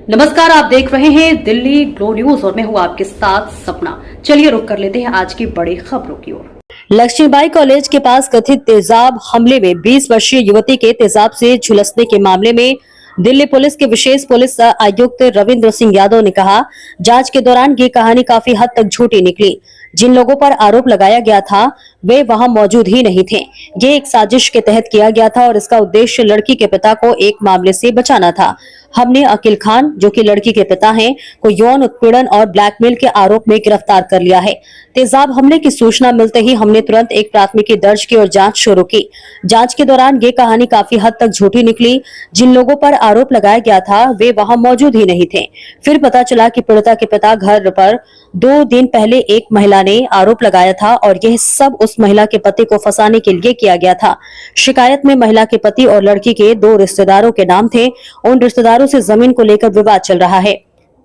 नमस्कार, आप देख रहे हैं दिल्ली ग्लो न्यूज और मैं हूं आपके साथ सपना। चलिए रुक कर लेते हैं आज की बड़ी खबरों की ओर। लक्ष्मीबाई कॉलेज के पास कथित तेजाब हमले में 20 वर्षीय युवती के तेजाब से झुलसने के मामले में दिल्ली पुलिस के विशेष पुलिस आयुक्त रविंद्र सिंह यादव ने कहा, जांच के दौरान ये कहानी काफी हद तक झूठी निकली। जिन लोगों पर आरोप लगाया गया था वे वहां मौजूद ही नहीं थे। ये एक साजिश के तहत किया गया था और इसका उद्देश्य लड़की के पिता को एक मामले से बचाना था। हमने अकील खान, जो कि लड़की के पिता हैं, को यौन उत्पीड़न और ब्लैकमेल के आरोप में गिरफ्तार कर लिया है। तेजाब हमले की सूचना मिलते ही हमने तुरंत एक प्राथमिकी दर्ज की और जांच शुरू की। जांच के दौरान ये कहानी काफी हद तक झूठी निकली। जिन लोगों पर आरोप लगाया गया था वे वहां मौजूद ही नहीं थे। फिर पता चला कि पीड़िता के पिता घर पर 2 दिन पहले एक महिला ने आरोप लगाया था और यह सब उस महिला के पति को फंसाने के लिए किया गया था। शिकायत में महिला के पति और लड़की के 2 रिश्तेदारों के नाम थे। उन रिश्तेदारों से जमीन को लेकर विवाद चल रहा है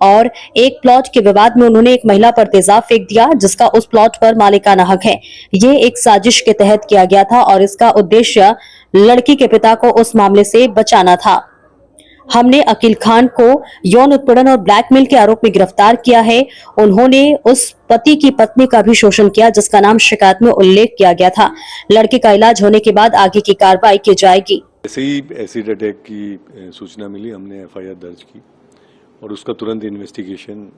और एक प्लॉट के विवाद में उन्होंने एक महिला पर तेजाब फेंक दिया, जिसका उस प्लॉट पर मालिकाना हक है। ये एक साजिश के तहत किया गया था और इसका उद्देश्य लड़की के पिता को उस मामले से बचाना था। हमने अकील खान को यौन उत्पीड़न और ब्लैकमेल के आरोप में गिरफ्तार किया है। उन्होंने उस पति की पत्नी का भी शोषण किया, जिसका नाम शिकायत में उल्लेख किया गया था। लड़के का इलाज होने के बाद आगे की कार्रवाई की जाएगी। ऐसे ही एसिड अटैक की सूचना मिली, हमने एफआईआर दर्ज की और उसका तुरंत इन्वेस्टिगेशन,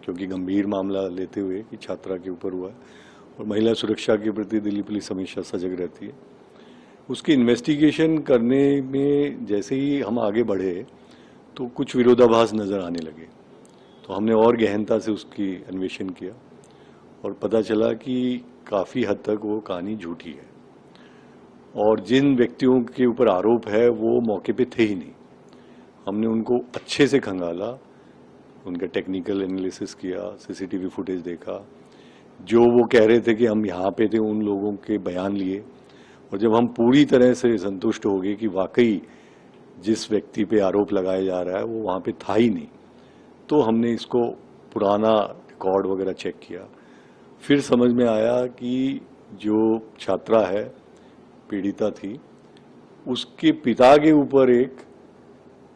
क्योंकि गंभीर मामला लेते हुए कि छात्रा के ऊपर हुआ है और महिला सुरक्षा के प्रति दिल्ली पुलिस हमेशा सजग रहती है, उसकी इन्वेस्टिगेशन करने में जैसे ही हम आगे बढ़े तो कुछ विरोधाभास नज़र आने लगे। तो हमने और गहनता से उसकी अन्वेषण किया और पता चला कि काफ़ी हद तक वो कहानी झूठी है और जिन व्यक्तियों के ऊपर आरोप है वो मौके पे थे ही नहीं। हमने उनको अच्छे से खंगाला, उनका टेक्निकल एनालिसिस किया, सीसीटीवी फुटेज देखा, जो वो कह रहे थे कि हम यहाँ पे थे उन लोगों के बयान लिए और जब हम पूरी तरह से संतुष्ट हो गए कि वाकई जिस व्यक्ति पे आरोप लगाया जा रहा है वो वहाँ पे था ही नहीं, तो हमने इसको पुराना रिकॉर्ड वगैरह चेक किया। फिर समझ में आया कि जो छात्रा है, पीड़िता थी, उसके पिता के ऊपर एक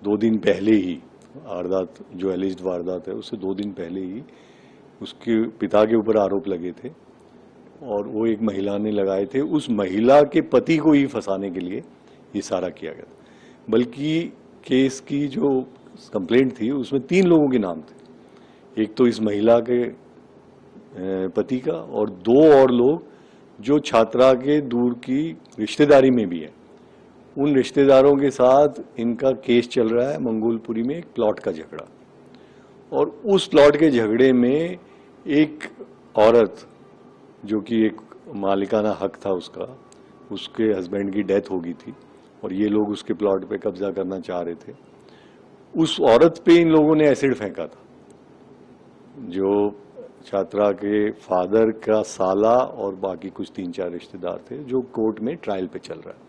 2 दिन पहले ही वारदात, जो एलिज्ड वारदात है उससे 2 दिन पहले ही उसके पिता के ऊपर आरोप लगे थे और वो एक महिला ने लगाए थे। उस महिला के पति को ही फंसाने के लिए ये सारा किया गया था। बल्कि केस की जो कंप्लेंट थी उसमें 3 लोगों के नाम थे, एक तो इस महिला के पति का और 2 और लोग जो छात्रा के दूर की रिश्तेदारी में भी है। उन रिश्तेदारों के साथ इनका केस चल रहा है मंगोलपुरी में, एक प्लॉट का झगड़ा, और उस प्लॉट के झगड़े में एक औरत जो कि एक मालिकाना हक था उसका, उसके हस्बैंड की डेथ हो गई थी और ये लोग उसके प्लॉट पे कब्जा करना चाह रहे थे। उस औरत पे इन लोगों ने एसिड फेंका था। जो छात्रा के फादर का साला और बाकी कुछ 3-4 रिश्तेदार थे, जो कोर्ट में ट्रायल पे चल रहा है।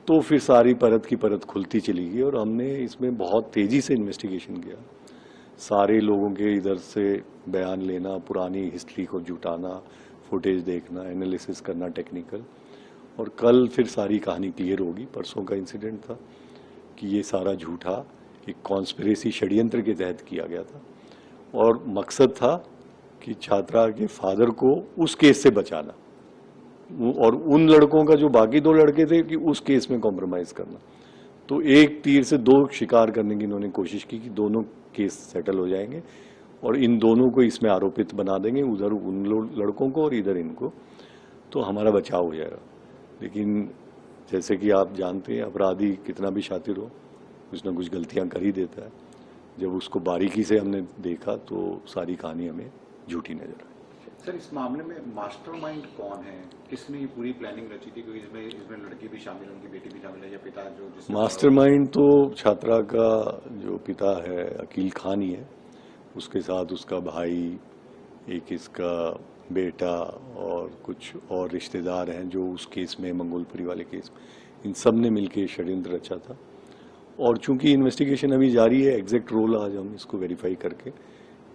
तो फिर सारी परत की परत खुलती चली गई और हमने इसमें बहुत तेजी से इन्वेस्टिगेशन किया। सारे लोगों के इधर से बयान लेना, पुरानी हिस्ट्री को जुटाना, फुटेज देखना, एनालिसिस करना टेक्निकल, और कल फिर सारी कहानी क्लियर होगी। परसों का इंसिडेंट था कि ये सारा झूठा एक कॉन्स्पिरेसी षड्यंत्र के तहत किया गया था और मकसद था कि छात्रा के फादर को उस केस से बचाना और उन लड़कों का, जो बाकी 2 लड़के थे, कि उस केस में कॉम्प्रोमाइज करना। तो एक तीर से 2 शिकार करने की इन्होंने कोशिश की कि दोनों केस सेटल हो जाएंगे और इन दोनों को इसमें आरोपित बना देंगे, उधर उन लड़कों को और इधर इनको, तो हमारा बचाव हो जाएगा। लेकिन जैसे कि आप जानते हैं, अपराधी कितना भी शातिर हो, कुछ ना कुछ गलतियां कर ही देता है। जब उसको बारीकी से हमने देखा तो सारी कहानी हमें झूठी नजर आई। सर, इस मामले में मास्टरमाइंड कौन है? किसने ये पूरी प्लानिंग रची थी? क्योंकि इसमें लड़की भी शामिल है, उनकी बेटी भी शामिल है, या पिता जो मास्टरमाइंड तो छात्रा का जो पिता है अकील खान ही है, उसके साथ उसका भाई, एक इसका बेटा और कुछ और रिश्तेदार हैं जो उस केस में, मंगोलपुरी वाले केस में, इन सब ने मिलकर षड्यंत्र रचा था। और चूंकि इन्वेस्टिगेशन अभी जारी है, एग्जैक्ट रोल आज हम इसको वेरीफाई करके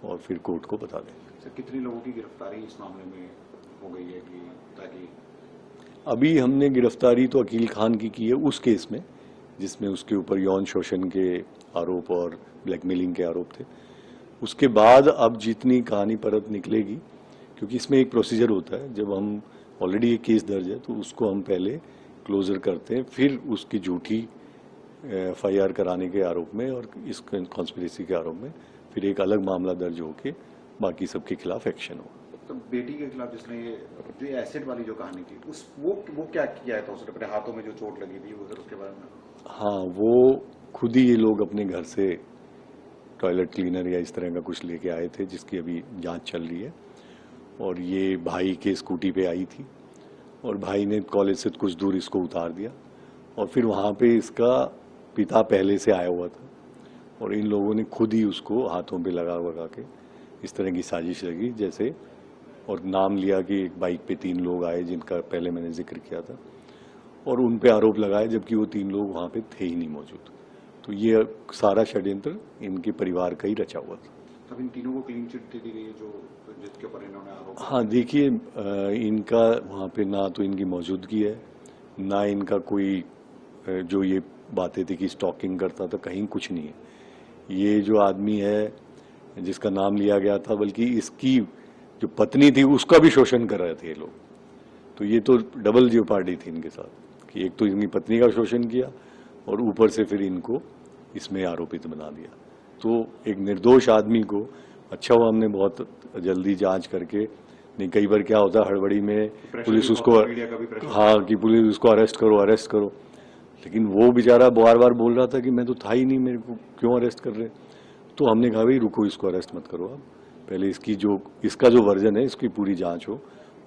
और फिर कोर्ट को बता देंगे। सर, कितने लोगों की गिरफ्तारी इस मामले में हो गई है कि ताकि? अभी हमने गिरफ्तारी तो अकील खान की है उस केस में जिसमें उसके ऊपर यौन शोषण के आरोप और ब्लैकमेलिंग के आरोप थे। उसके बाद अब जितनी कहानी परत निकलेगी, क्योंकि इसमें एक प्रोसीजर होता है, जब हम ऑलरेडी एक केस दर्ज है तो उसको हम पहले क्लोजर करते हैं, फिर उसकी झूठी FIR कराने के आरोप में और इस कॉन्स्पिरेसी के आरोप में फिर एक अलग मामला दर्ज होके बाकी सबके खिलाफ एक्शन हो। तो बेटी के खिलाफ जिसने ये जो एसिड वाली जो कहानी थी उस वो क्या किया था उसने, अपने हाथों में जो चोट लगी थी उधर, उसके बारे में? हाँ, वो खुद ही ये लोग अपने घर से टॉयलेट क्लीनर या इस तरह का कुछ लेके आए थे, जिसकी अभी जांच चल रही है। और ये भाई के स्कूटी पे आई थी और भाई ने कॉलेज से कुछ दूर इसको उतार दिया और फिर वहाँ पे इसका पिता पहले से आया हुआ था और इन लोगों ने खुद ही उसको हाथों पे लगा के इस तरह की साजिश लगी जैसे, और नाम लिया कि एक बाइक पे 3 लोग आए जिनका पहले मैंने जिक्र किया था और उन पे आरोप लगाए, जबकि वो 3 लोग वहाँ पे थे ही नहीं मौजूद। तो ये सारा षड्यंत्र इनके परिवार का ही रचा हुआ था। तब इन तीनों को क्लीन चिट दे दी गई है जो जिसके ऊपर इन्होंने आरोप? हाँ, देखिए, इनका वहाँ पे ना तो इनकी मौजूदगी है, ना इनका कोई जो ये बातें थी कि स्टॉकिंग करता था, कहीं कुछ नहीं है। ये जो आदमी है जिसका नाम लिया गया था, बल्कि इसकी जो पत्नी थी उसका भी शोषण कर रहे थे ये लोग। तो ये तो डबल जेपार्डी थी इनके साथ कि एक तो इनकी पत्नी का शोषण किया और ऊपर से फिर इनको इसमें आरोपित बना दिया। तो एक निर्दोष आदमी को, अच्छा हुआ हमने बहुत जल्दी जांच करके, नहीं कई बार क्या होता है हड़बड़ी में पुलिस उसको, हाँ, कि पुलिस उसको अरेस्ट करो, लेकिन वो बेचारा बार बार बोल रहा था कि मैं तो था ही नहीं, मेरे को क्यों अरेस्ट कर रहे। तो हमने कहा भाई रुको, इसको अरेस्ट मत करो, आप पहले इसका जो वर्जन है इसकी पूरी जांच हो,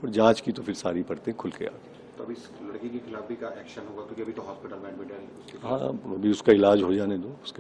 और जांच की तो फिर सारी परतें खुल के आ गई। तो अभी इस लड़की के खिलाफ भी का एक्शन होगा क्योंकि अभी तो हॉस्पिटल में एडमिट है? हाँ, अभी उसका इलाज हो जाने दो, उसके